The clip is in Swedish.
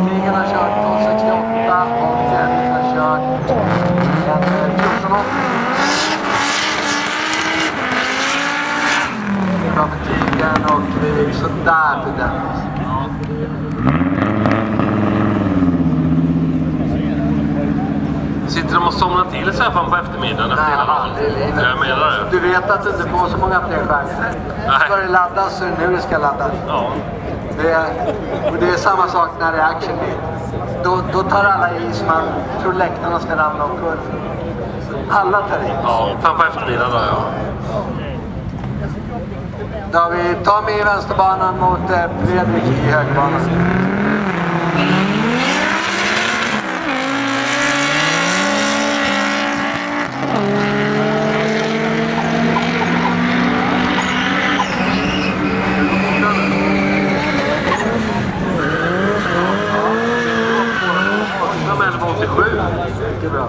Krigen har kört 1268 och Dennis har kört en 1480. Bra för Krigen och det gick sådär till Dennis. Sitter de och somnar till sig på eftermiddagen efter hela dagen? Jag menar det. Du vet att du inte får så många fler chanser. Ska det laddas så är det nu det ska laddas. Ja. Det är samma sak när det är actionbil. Då tar alla i som man tror läktarna ska ramla omkull. Alla tar i. Ja, fram på eftermiddagen då, ja. Då har vi Tommy i vänsterbanan mot Fredrik i högerbanan. De är 1187. Mycket bra.